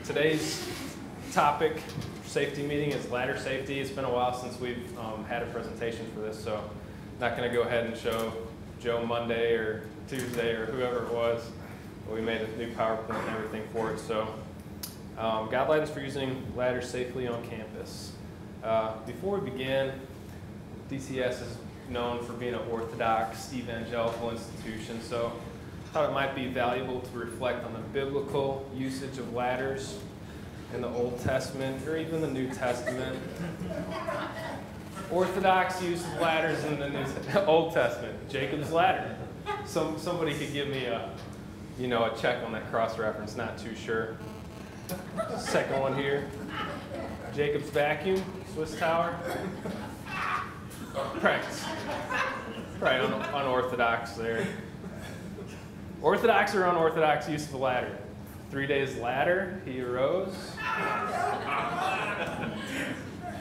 Today's topic, safety meeting, is ladder safety. It's been a while since we've had a presentation for this, so I'm not going to go ahead and show Joe Monday or Tuesday or whoever it was. We made a new PowerPoint and everything for it. So guidelines for using ladders safely on campus. Before we begin, DCS is known for being an orthodox evangelical institution, so I thought it might be valuable to reflect on the biblical usage of ladders in the Old Testament or even the New Testament. Orthodox use of ladders in the Old Testament. Jacob's ladder. Somebody could give me a check on that cross-reference. Not too sure. Second one here. Jacob's vacuum, Swiss tower. Practice. Right, unorthodox there. Orthodox or unorthodox use of a ladder? 3 days ladder, he arose.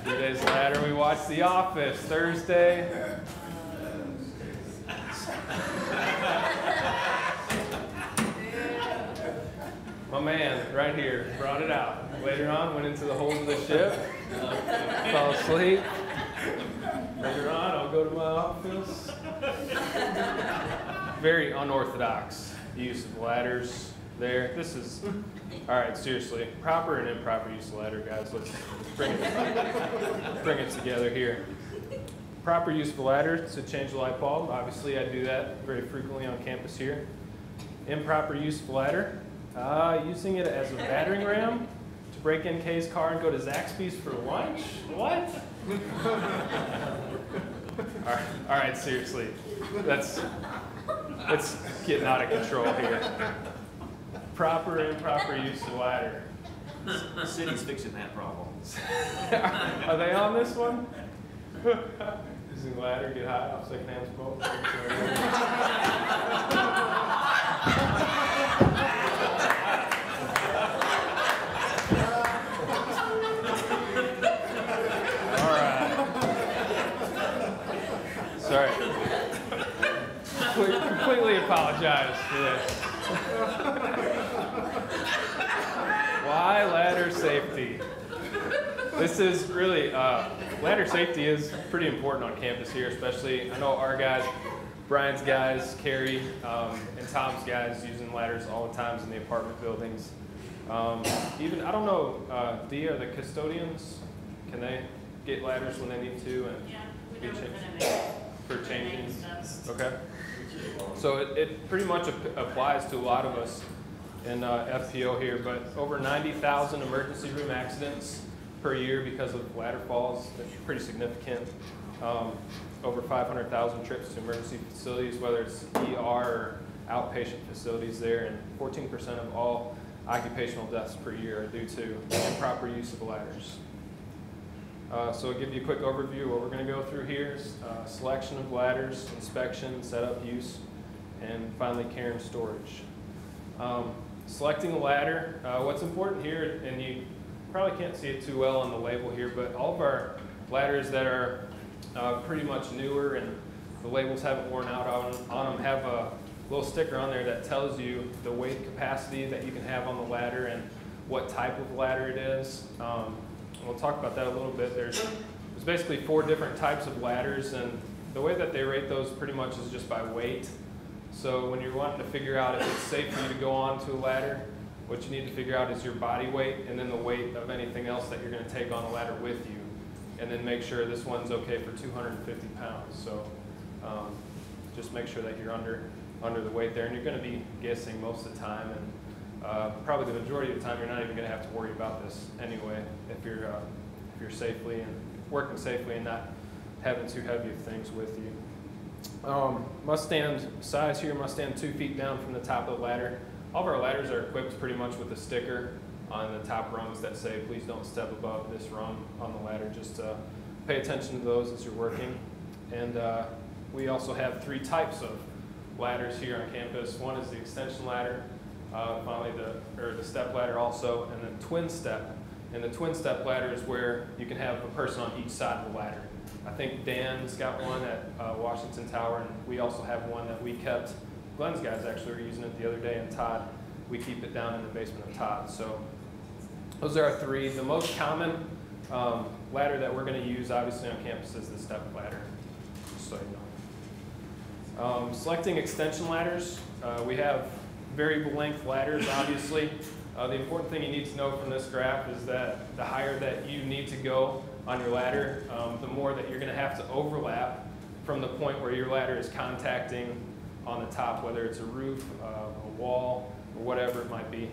3 days later, we watched The Office. Thursday. My man, right here, brought it out. Later on, went into the hold of the ship, fell asleep. Later on, I'll go to my office. Very unorthodox use of ladders there. This is, all right, seriously, proper and improper use of ladder, guys. Let's bring it together here. Proper use of a ladder to change the light bulb. Obviously, I do that very frequently on campus here. Improper use of a ladder. Using it as a battering ram to break in Kay's car and go to Zaxby's for lunch? What? All right, seriously. That's getting out of control here. Proper and improper use of ladder. The city's fixing that problem. Are they on this one? Using ladder, get high off secondhand smoke. All right. Sorry. Completely apologize for this. Why ladder safety? This is really, ladder safety is pretty important on campus here, especially, I know our guys, Brian's guys, Carrie, and Tom's guys using ladders all the times in the apartment buildings. Even, I don't know, Dee, are the custodians, can they get ladders when they need to? And yeah, we never been for changing? Okay. So it pretty much applies to a lot of us in FPO here, but over 90,000 emergency room accidents per year because of ladder falls. That's pretty significant. Over 500,000 trips to emergency facilities, whether it's ER or outpatient facilities there, and 14% of all occupational deaths per year are due to improper use of ladders. So I'll give you a quick overview of what we're going to go through here. Selection of ladders, inspection, setup, use, and finally care and storage. Selecting a ladder, what's important here, and you probably can't see it too well on the label here, but all of our ladders that are pretty much newer and the labels haven't worn out on them have a little sticker on there that tells you the weight capacity that you can have on the ladder and what type of ladder it is. We'll talk about that a little bit. There's basically 4 different types of ladders, and the way that they rate those pretty much is just by weight. So when you're wanting to figure out if it's safe for you to go onto a ladder, what you need to figure out is your body weight and then the weight of anything else that you're going to take on the ladder with you. And then make sure this one's okay for 250 pounds. So just make sure that you're under the weight there. And you're going to be guessing most of the time. And probably the majority of the time you're not even going to have to worry about this anyway if you're safely and working safely and not having too heavy of things with you. Must stand size here, must stand 2 feet down from the top of the ladder. All of our ladders are equipped pretty much with a sticker on the top rungs that say, please don't step above this rung on the ladder. Just pay attention to those as you're working. And we also have 3 types of ladders here on campus. One is the extension ladder, finally the step ladder also, and then twin step. And the twin step ladder is where you can have a person on each side of the ladder. I think Dan's got one at Washington Tower, and we also have one that we kept. Glenn's guys actually were using it the other day, and Todd we keep it down in the basement of Todd. So those are our three. The most common ladder that we're going to use, obviously, on campus is the step ladder, just so you know. Selecting extension ladders, we have variable length ladders, obviously. The important thing you need to know from this graph is that the higher that you need to go on your ladder, the more that you're going to have to overlap from the point where your ladder is contacting on the top, whether it's a roof, a wall, or whatever it might be.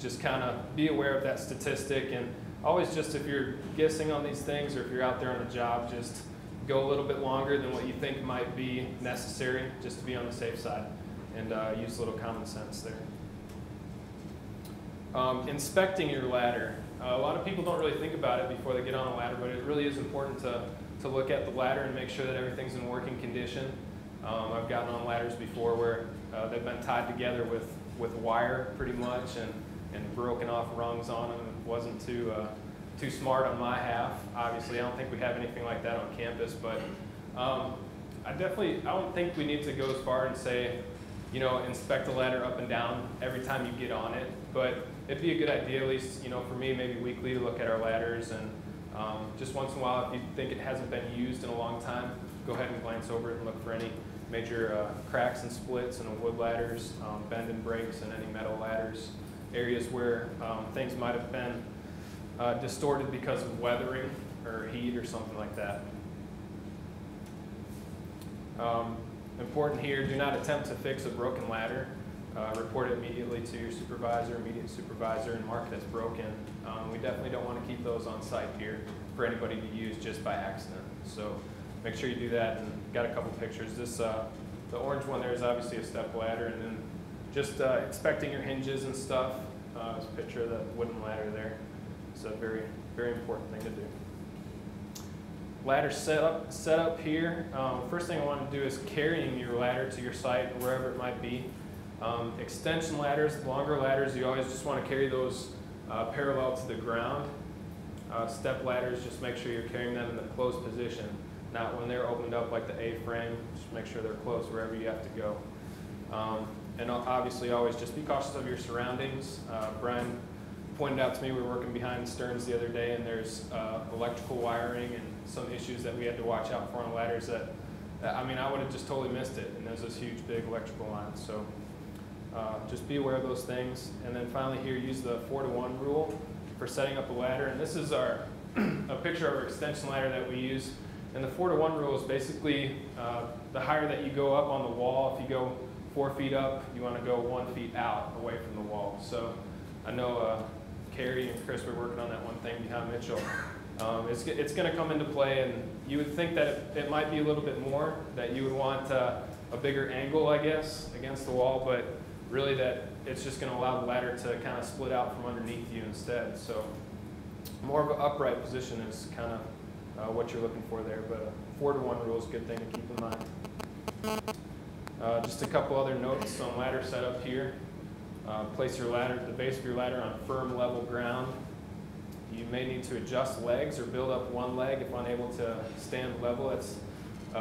Just kind of be aware of that statistic, and always just if you're guessing on these things or if you're out there on a job, just go a little bit longer than what you think might be necessary just to be on the safe side, and use a little common sense there. Inspecting your ladder. A lot of people don't really think about it before they get on a ladder, but it really is important to look at the ladder and make sure that everything's in working condition. I've gotten on ladders before where they've been tied together with wire pretty much and broken off rungs on them. It wasn't too smart on my half. Obviously, I don't think we have anything like that on campus, but I don't think we need to go as far and say, you know, inspect the ladder up and down every time you get on it, but it'd be a good idea, at least, you know, for me, maybe weekly, to look at our ladders, and just once in a while, if you think it hasn't been used in a long time, go ahead and glance over it and look for any major cracks and splits in the wood ladders, bend and breaks in any metal ladders, areas where things might have been distorted because of weathering or heat or something like that. Important here, do not attempt to fix a broken ladder. Report it immediately to your supervisor, immediate supervisor, and mark it as broken. We definitely don't want to keep those on site here for anybody to use just by accident. So make sure you do that, and got a couple pictures. This, the orange one there is obviously a step ladder, and then just inspecting your hinges and stuff. There's a picture of the wooden ladder there. It's a very, very important thing to do. Ladder setup here. First thing I want to do is carrying your ladder to your site, wherever it might be. Extension ladders, longer ladders, you always just want to carry those parallel to the ground. Step ladders, just make sure you're carrying them in the closed position, not when they're opened up like the A-frame. Just make sure they're closed wherever you have to go. And obviously always just be cautious of your surroundings. Brian pointed out to me, we were working behind Stearns the other day, and there's electrical wiring and some issues that we had to watch out for on ladders that I mean, I would have just totally missed it, and there's this huge big electrical line. So just be aware of those things. And then finally here, use the 4-to-1 rule for setting up a ladder. And this is a picture of our extension ladder that we use. And the 4-to-1 rule is basically the higher that you go up on the wall, if you go 4 feet up, you want to go 1 feet out away from the wall. So I know Carrie and Chris were working on that one thing behind Mitchell. It's going to come into play, and you would think that it might be a little bit more, that you would want a bigger angle, I guess, against the wall, but really that it's just going to allow the ladder to kind of split out from underneath you instead. So more of an upright position is kind of what you're looking for there, but a 4-to-1 rule is a good thing to keep in mind. Just a couple other notes on ladder setup here. Place your ladder, the base of your ladder, on firm level ground. You may need to adjust legs or build up one leg if unable to stand level.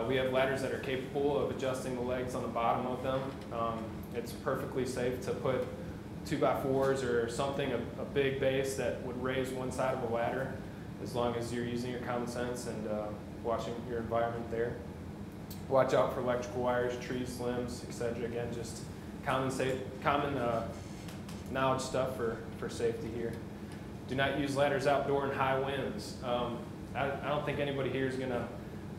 We have ladders that are capable of adjusting the legs on the bottom of them. It's perfectly safe to put 2x4s or something, a big base that would raise one side of a ladder, as long as you're using your common sense and watching your environment there. Watch out for electrical wires, trees, limbs, etc. Again, just common knowledge stuff for safety here. Do not use ladders outdoor in high winds. I don't think anybody here is going to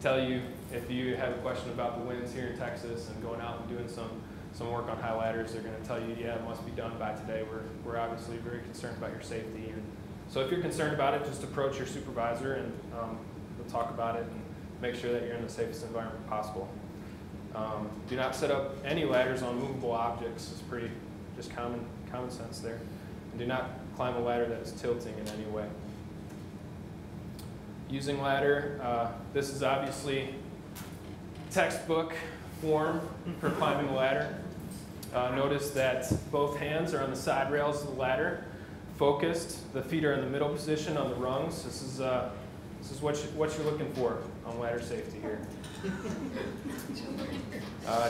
tell you, if you have a question about the winds here in Texas and going out and doing some work on high ladders, they're going to tell you, yeah, it must be done by today. We're obviously very concerned about your safety. And so if you're concerned about it, just approach your supervisor, and we'll talk about it and make sure that you're in the safest environment possible. Do not set up any ladders on movable objects. It's pretty just common sense there. And do not climb a ladder that is tilting in any way. Using ladder, this is obviously textbook form for climbing a ladder. Notice that both hands are on the side rails of the ladder, focused. The feet are in the middle position on the rungs. This is what you're looking for on ladder safety here.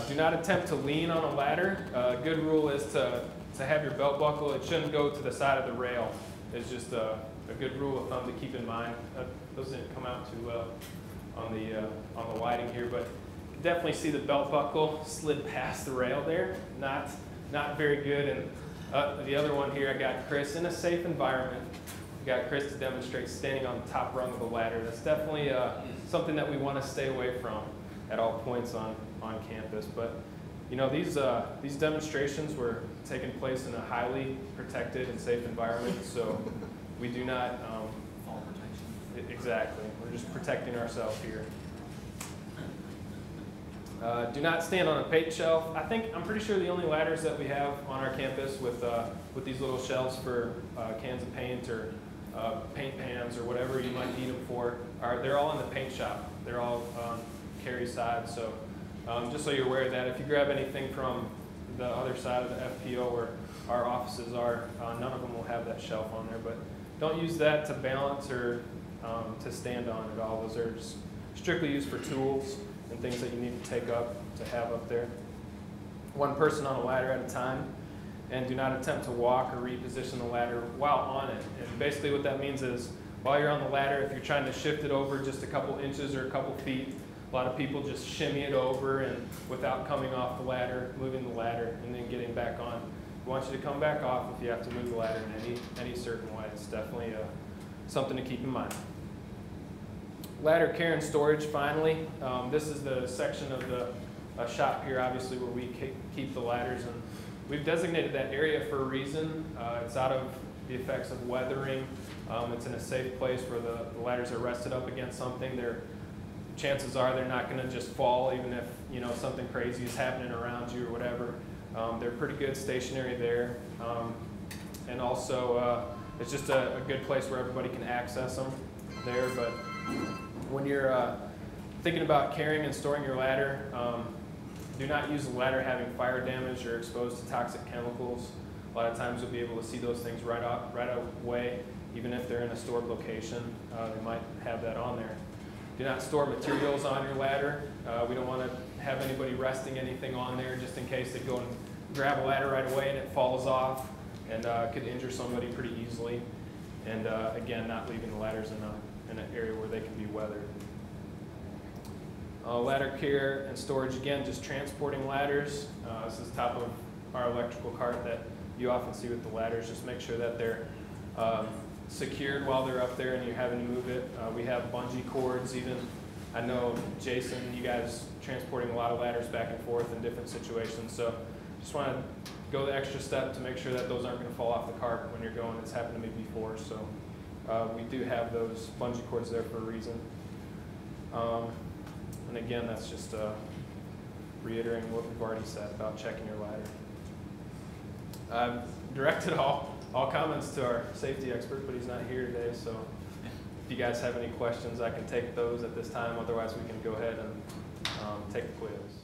Do not attempt to lean on a ladder. A good rule is to to have your belt buckle, it shouldn't go to the side of the rail. It's just a good rule of thumb to keep in mind. Those didn't come out too well on the lighting here, but you can definitely see the belt buckle slid past the rail there. Not very good. And the other one here, I got Chris in a safe environment. I got Chris to demonstrate standing on the top rung of the ladder. That's definitely something that we want to stay away from at all points on campus. But you know, these demonstrations were taking place in a highly protected and safe environment, so we do not Fall protection. exactly. We're just protecting ourselves here. Do not stand on a paint shelf. I'm pretty sure the only ladders that we have on our campus with these little shelves for cans of paint or paint pans or whatever you might need them for, they're all in the paint shop. They're all on Carrie's side. So just so you're aware of that, if you grab anything from the other side of the FPO where our offices are, none of them will have that shelf on there. But don't use that to balance or to stand on at all. Those are just strictly used for tools and things that you need to take up to have up there. One person on a ladder at a time, and do not attempt to walk or reposition the ladder while on it. And basically what that means is while you're on the ladder, if you're trying to shift it over just a couple inches or a couple feet, a lot of people just shimmy it over and without coming off the ladder, moving the ladder, and then getting back on. We want you to come back off if you have to move the ladder in any certain way. It's definitely something to keep in mind. Ladder care and storage, finally. This is the section of the shop here, obviously, where we keep the ladders. And we've designated that area for a reason. It's out of the effects of weathering. It's in a safe place where the ladders are rested up against something. Chances are they're not going to just fall, even if something crazy is happening around you or whatever. They're pretty good stationary there. And also, it's just a good place where everybody can access them there. But when you're thinking about carrying and storing your ladder, do not use a ladder having fire damage or exposed to toxic chemicals. A lot of times you'll be able to see those things right away, even if they're in a stored location. They might have that on there. Do not store materials on your ladder. We don't want to have anybody resting anything on there just in case they go and grab a ladder right away and it falls off and could injure somebody pretty easily. And again, not leaving the ladders in an area where they can be weathered. Ladder care and storage, again, just transporting ladders. This is top of our electrical cart that you often see with the ladders. Just make sure that they're secured while they're up there and you're having to move it. We have bungee cords even. I know, Jason, you guys transporting a lot of ladders back and forth in different situations. So just want to go the extra step to make sure that those aren't going to fall off the cart when you're going. It's happened to me before. So we do have those bungee cords there for a reason. And again, that's just reiterating what we've already said about checking your ladder. I've directed all comments to our safety expert, but he's not here today, so if you guys have any questions, I can take those at this time. Otherwise, we can go ahead and take the quiz.